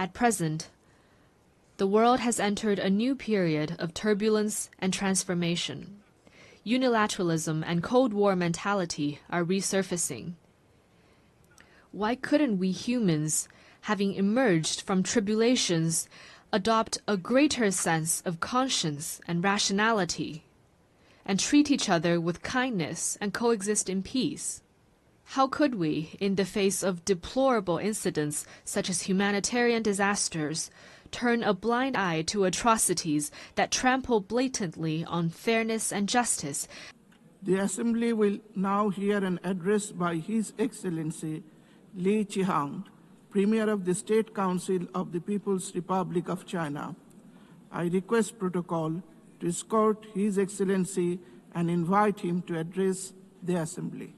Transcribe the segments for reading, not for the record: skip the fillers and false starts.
At present, the world has entered a new period of turbulence and transformation. Unilateralism and Cold War mentality are resurfacing. Why couldn't we humans, having emerged from tribulations, adopt a greater sense of conscience and rationality, and treat each other with kindness and coexist in peace? How could we, in the face of deplorable incidents such as humanitarian disasters, turn a blind eye to atrocities that trample blatantly on fairness and justice? The Assembly will now hear an address by His Excellency Li Qiang, Premier of the State Council of the People's Republic of China. I request protocol to escort His Excellency and invite him to address the Assembly.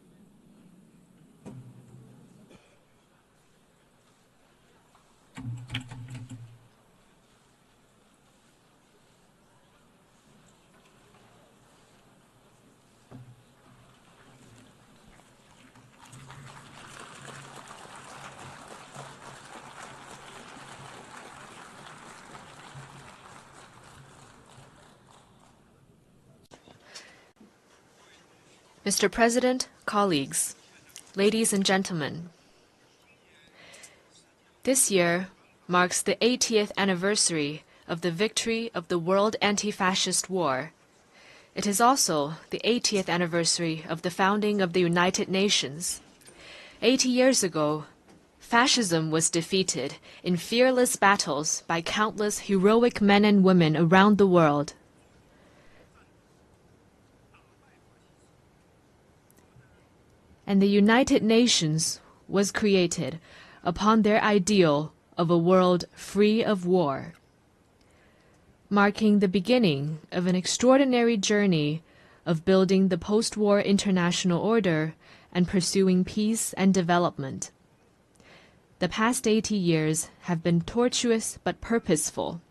Mr. President, colleagues, ladies and gentlemen, this year marks the 80th anniversary of the victory of the World Anti-Fascist War. It is also the 80th anniversary of the founding of the United Nations. 80 years ago, fascism was defeated in fearless battles by countless heroic men and women around the world. And the United Nations was created upon their ideal of a world free of war, marking the beginning of an extraordinary journey of building the post-war international order and pursuing peace and development. The past 80 years have been tortuous but purposeful.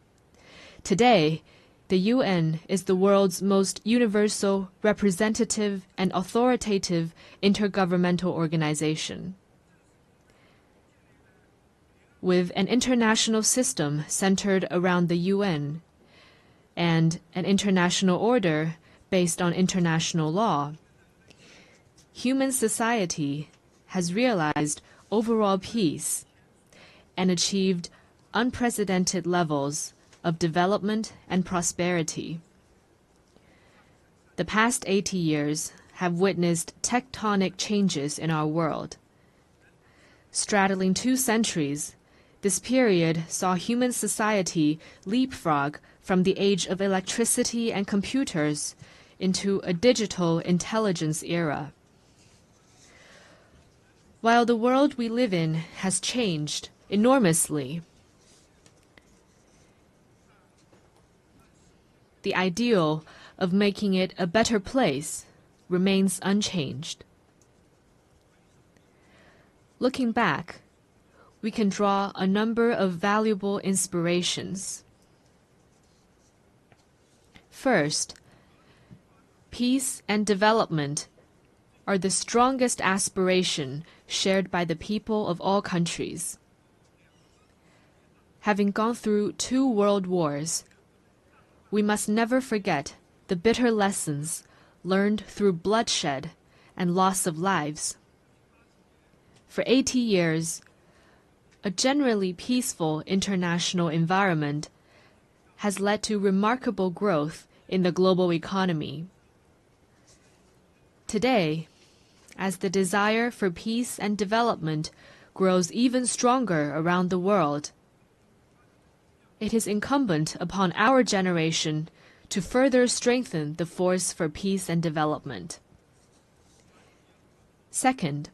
Today, the UN is the world's most universal, representative, and authoritative intergovernmental organization. With an international system centered around the UN and an international order based on international law, human society has realized overall peace and achieved unprecedented levels of development and prosperity. The past 80 years have witnessed tectonic changes in our world. Straddling 2 centuries, this period saw human society leapfrog from the age of electricity and computers into a digital intelligence era. While the world we live in has changed enormously, the ideal of making it a better place remains unchanged. Looking back, we can draw a number of valuable inspirations. First, peace and development are the strongest aspiration shared by the people of all countries. Having gone through 2 world wars, we must never forget the bitter lessons learned through bloodshed and loss of lives. For 80 years, a generally peaceful international environment has led to remarkable growth in the global economy. Today, as the desire for peace and development grows even stronger around the world, it is incumbent upon our generation to further strengthen the force for peace and development. Second,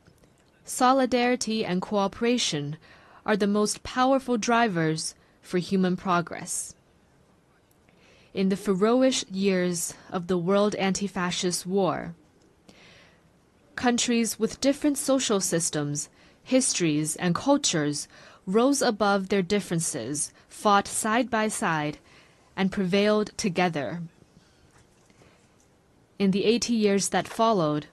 solidarity and cooperation are the most powerful drivers for human progress. In the ferocious years of the World Anti-Fascist War, countries with different social systems, histories, and cultures rose above their differences, fought side by side, and prevailed together. In the 80 years that followed,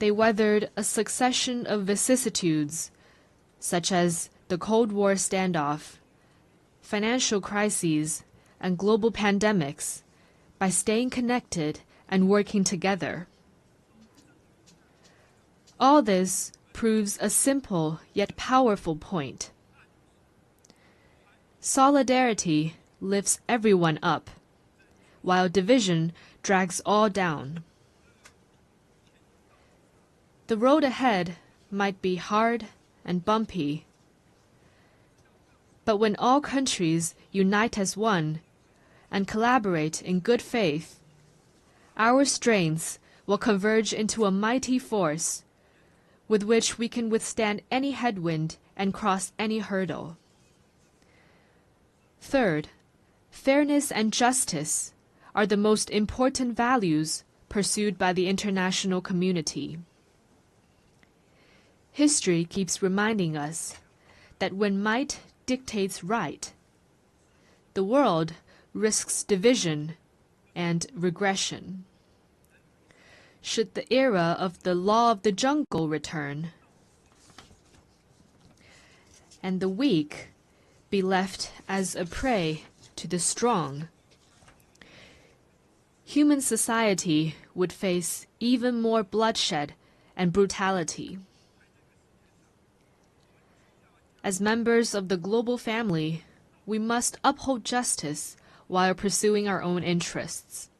they weathered a succession of vicissitudes, such as the Cold War standoff, financial crises, and global pandemics by staying connected and working together. All this proves a simple yet powerful point. Solidarity lifts everyone up, while division drags all down. The road ahead might be hard and bumpy, but when all countries unite as one and collaborate in good faith, our strengths will converge into a mighty force with which we can withstand any headwind and cross any hurdle. Third, fairness and justice are the most important values pursued by the international community. History keeps reminding us that when might dictates right, the world risks division and regression. Should the era of the law of the jungle return, and the weak be left as a prey to the strong, human society would face even more bloodshed and brutality. As members of the global family, we must uphold justice while pursuing our own interests.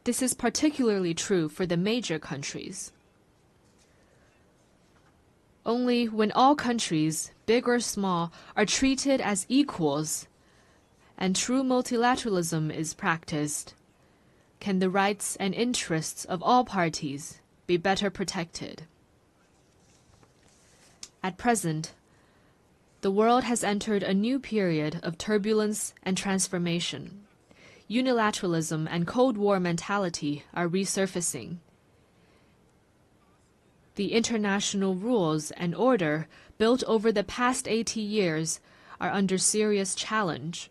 This is particularly true for the major countries. Only when all countries, big or small, are treated as equals and true multilateralism is practiced, can the rights and interests of all parties be better protected. At present, the world has entered a new period of turbulence and transformation. Unilateralism and Cold War mentality are resurfacing. The international rules and order built over the past 80 years are under serious challenge.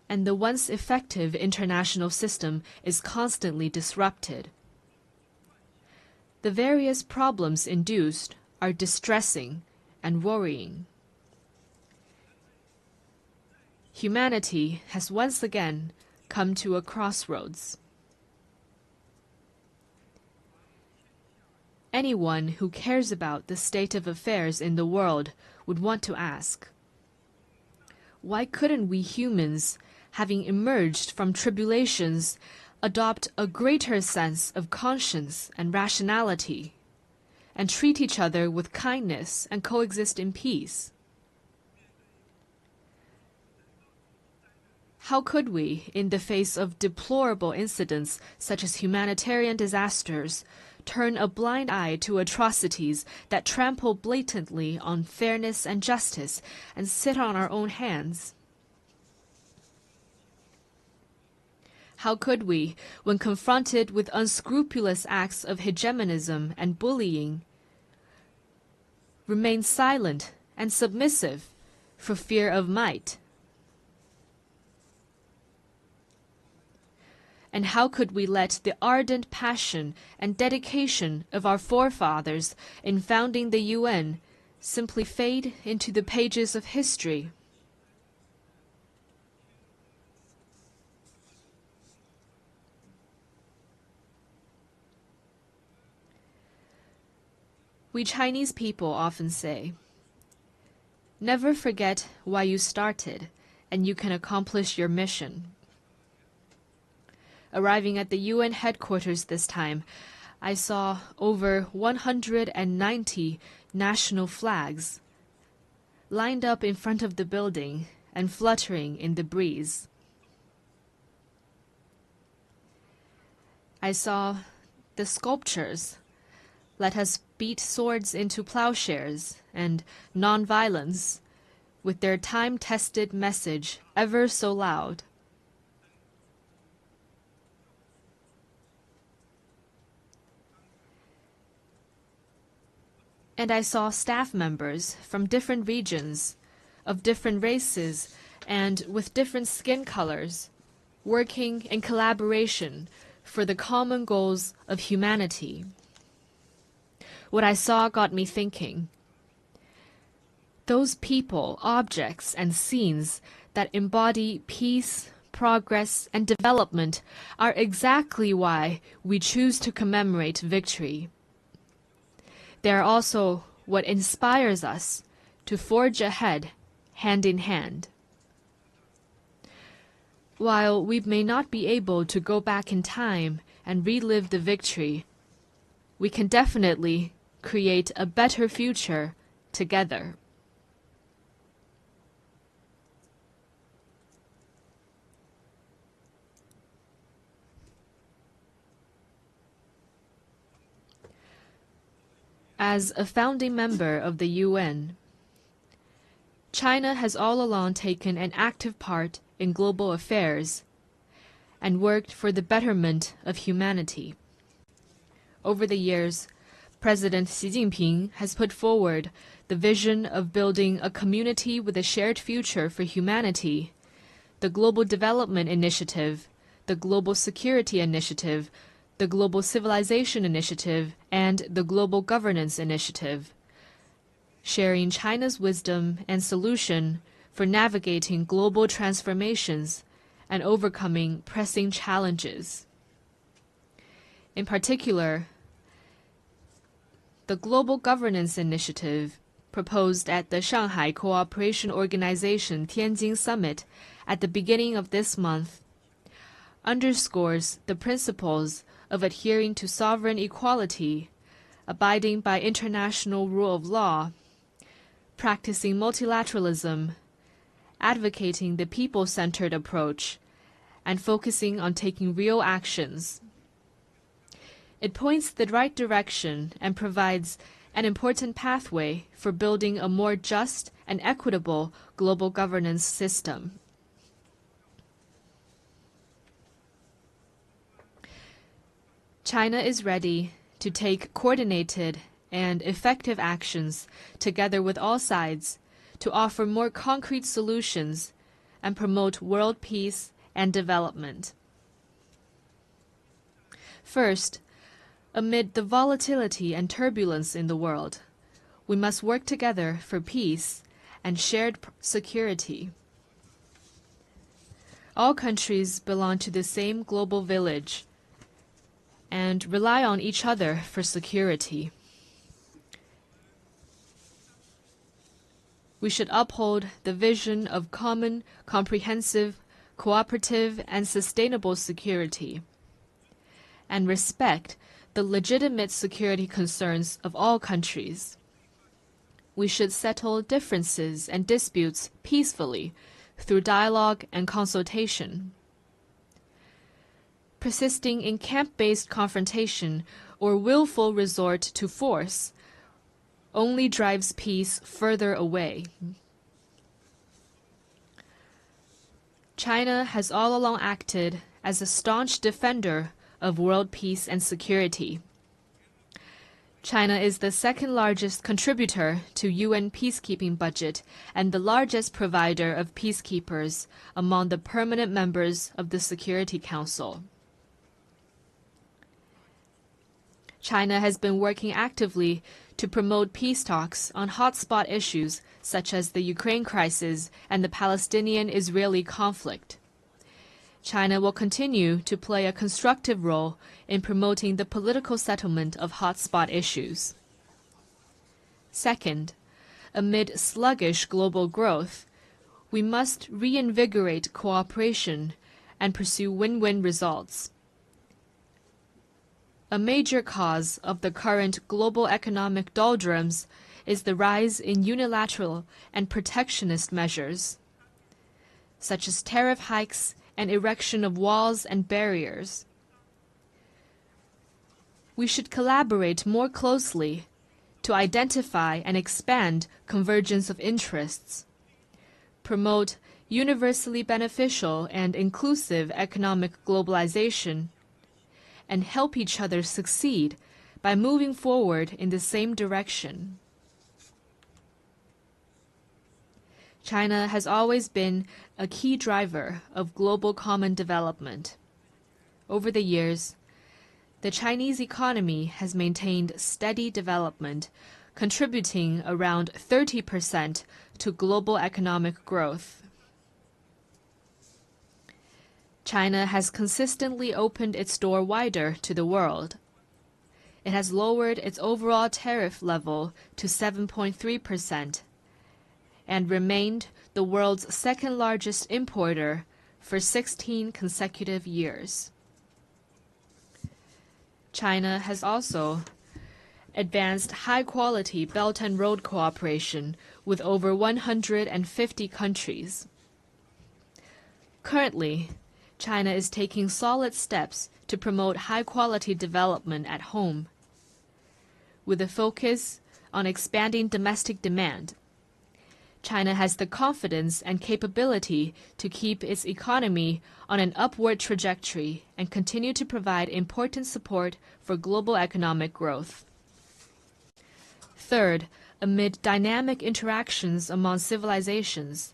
And the once effective international system is constantly disrupted. The various problems induced are distressing and worrying. Humanity has once again come to a crossroads. Anyone who cares about the state of affairs in the world would want to ask, why couldn't we humans, having emerged from tribulations, adopt a greater sense of conscience and rationality, and treat each other with kindness and coexist in peace? How could we, in the face of deplorable incidents such as humanitarian disasters, turn a blind eye to atrocities that trample blatantly on fairness and justice and sit on our own hands? How could we, when confronted with unscrupulous acts of hegemonism and bullying, remain silent and submissive for fear of might? And how could we let the ardent passion and dedication of our forefathers in founding the UN simply fade into the pages of history? We Chinese people often say, never forget why you started, and you can accomplish your mission. Arriving at the UN headquarters this time, I saw over 190 national flags lined up in front of the building and fluttering in the breeze. I saw the sculptures, "Let us beat swords into plowshares," and "Nonviolence," with their time-tested message ever so loud. And I saw staff members from different regions, of different races, and with different skin colors, working in collaboration for the common goals of humanity. What I saw got me thinking. Those people, objects, and scenes that embody peace, progress, and development are exactly why we choose to commemorate victory. They are also what inspires us to forge ahead, hand in hand. While we may not be able to go back in time and relive the victory, we can definitely create a better future together. As a founding member of the UN, China has all along taken an active part in global affairs and worked for the betterment of humanity. Over the years, President Xi Jinping has put forward the vision of building a community with a shared future for humanity, the Global Development Initiative, the Global Security Initiative, the Global Civilization Initiative, and the Global Governance Initiative, sharing China's wisdom and solution for navigating global transformations and overcoming pressing challenges. In particular, the Global Governance Initiative, proposed at the Shanghai Cooperation Organization Tianjin Summit at the beginning of this month, underscores the principles of adhering to sovereign equality, abiding by international rule of law, practicing multilateralism, advocating the people-centered approach, and focusing on taking real actions. It points the right direction and provides an important pathway for building a more just and equitable global governance system. China is ready to take coordinated and effective actions together with all sides to offer more concrete solutions and promote world peace and development. First, amid the volatility and turbulence in the world, we must work together for peace and shared security. All countries belong to the same global village and rely on each other for security. We should uphold the vision of common, comprehensive, cooperative, and sustainable security, and respect the legitimate security concerns of all countries. We should settle differences and disputes peacefully through dialogue and consultation. Persisting in camp-based confrontation or willful resort to force only drives peace further away. China has all along acted as a staunch defender of world peace and security. China is the second largest contributor to UN peacekeeping budget and the largest provider of peacekeepers among the permanent members of the Security Council. China has been working actively to promote peace talks on hotspot issues such as the Ukraine crisis and the Palestinian-Israeli conflict. China will continue to play a constructive role in promoting the political settlement of hotspot issues. Second, amid sluggish global growth, we must reinvigorate cooperation and pursue win-win results. A major cause of the current global economic doldrums is the rise in unilateral and protectionist measures, such as tariff hikes and erection of walls and barriers. We should collaborate more closely to identify and expand convergence of interests, promote universally beneficial and inclusive economic globalization, and help each other succeed by moving forward in the same direction. China has always been a key driver of global common development. Over the years, the Chinese economy has maintained steady development, contributing around 30% to global economic growth. China has consistently opened its door wider to the world. It has lowered its overall tariff level to 7.3% and remained the world's second-largest importer for 16 consecutive years. China has also advanced high-quality Belt and Road cooperation with over 150 countries. Currently, China is taking solid steps to promote high-quality development at home, with a focus on expanding domestic demand. China has the confidence and capability to keep its economy on an upward trajectory and continue to provide important support for global economic growth. Third, amid dynamic interactions among civilizations,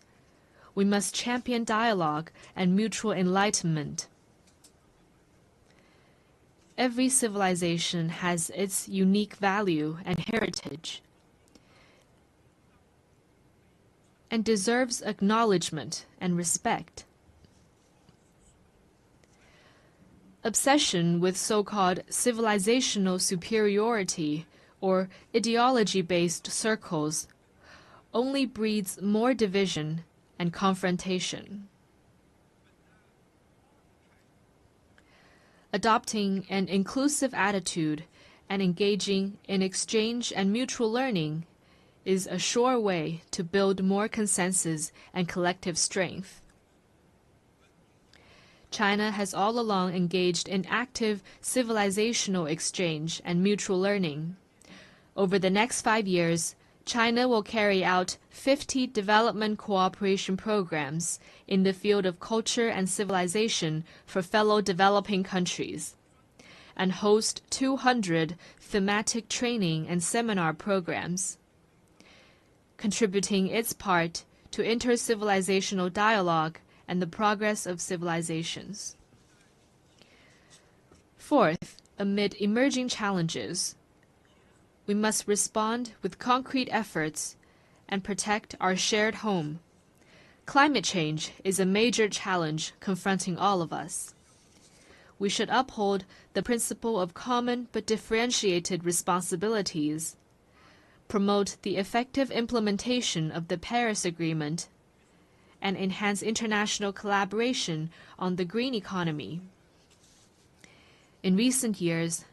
we must champion dialogue and mutual enlightenment. Every civilization has its unique value and heritage, and deserves acknowledgement and respect. Obsession with so-called civilizational superiority or ideology-based circles only breeds more division and confrontation. Adopting an inclusive attitude and engaging in exchange and mutual learning is a sure way to build more consensus and collective strength. China has all along engaged in active civilizational exchange and mutual learning. Over the next 5 years, China will carry out 50 development cooperation programs in the field of culture and civilization for fellow developing countries, and host 200 thematic training and seminar programs, contributing its part to inter-civilizational dialogue and the progress of civilizations. Fourth, amid emerging challenges, we must respond with concrete efforts and protect our shared home. Climate change is a major challenge confronting all of us. We should uphold the principle of common but differentiated responsibilities, promote the effective implementation of the Paris Agreement, and enhance international collaboration on the green economy. In recent years,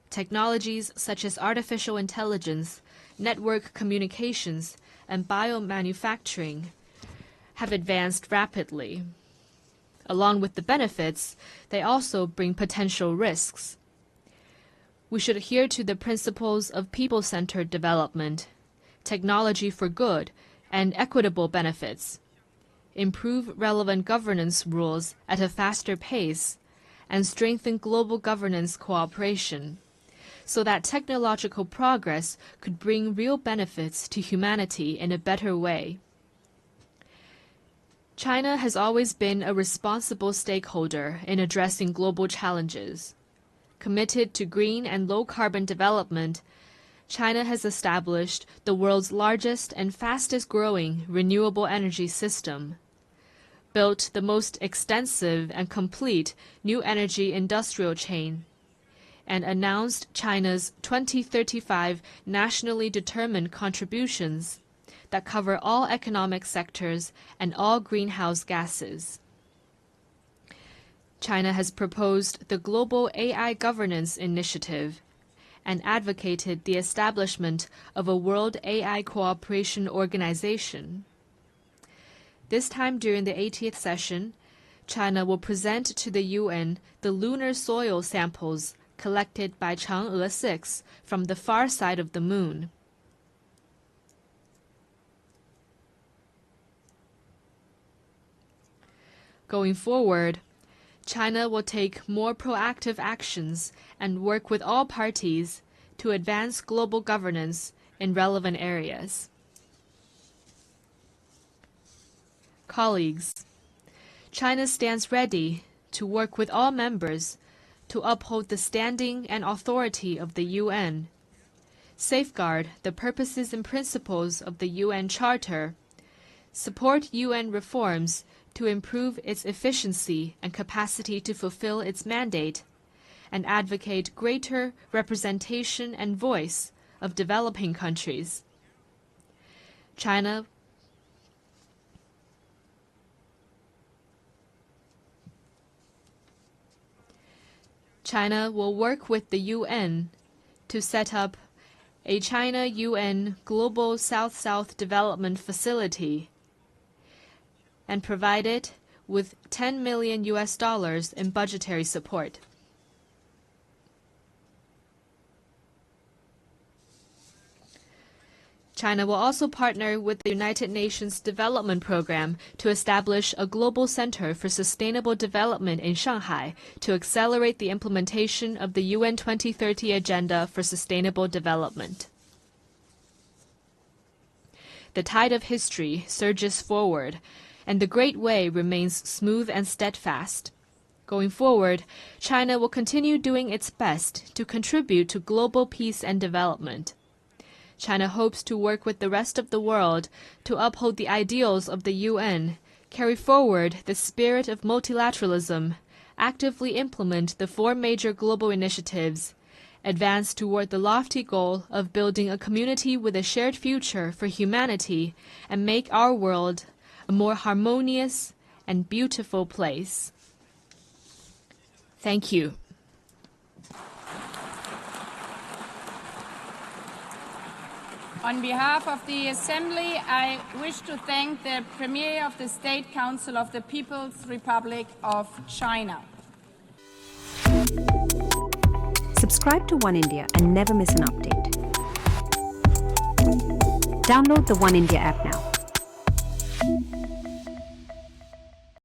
technologies such as artificial intelligence, network communications, and biomanufacturing have advanced rapidly. Along with the benefits, they also bring potential risks. We should adhere to the principles of people-centered development, technology for good, and equitable benefits, improve relevant governance rules at a faster pace, and strengthen global governance cooperation, so that technological progress could bring real benefits to humanity in a better way. China has always been a responsible stakeholder in addressing global challenges. Committed to green and low-carbon development, China has established the world's largest and fastest-growing renewable energy system, built the most extensive and complete new energy industrial chain, and announced China's 2035 nationally determined contributions that cover all economic sectors and all greenhouse gases. China has proposed the Global AI Governance Initiative and advocated the establishment of a World AI Cooperation Organization. This time during the 80th session, China will present to the UN the lunar soil samples collected by Chang'e 6 from the far side of the moon. Going forward, China will take more proactive actions and work with all parties to advance global governance in relevant areas. Colleagues, China stands ready to work with all members to uphold the standing and authority of the UN, safeguard the purposes and principles of the UN Charter, support UN reforms to improve its efficiency and capacity to fulfill its mandate, and advocate greater representation and voice of developing countries. China will work with the UN to set up a China-UN Global South-South Development Facility and provide it with $10 million in budgetary support. China will also partner with the United Nations Development Program to establish a global center for sustainable development in Shanghai to accelerate the implementation of the UN 2030 Agenda for Sustainable Development. The tide of history surges forward, and the Great Way remains smooth and steadfast. Going forward, China will continue doing its best to contribute to global peace and development. China hopes to work with the rest of the world to uphold the ideals of the UN, carry forward the spirit of multilateralism, actively implement the 4 major global initiatives, advance toward the lofty goal of building a community with a shared future for humanity, and make our world a more harmonious and beautiful place. Thank you. On behalf of the Assembly, I wish to thank the Premier of the State Council of the People's Republic of China. Subscribe to One India and never miss an update. Download the One India app now.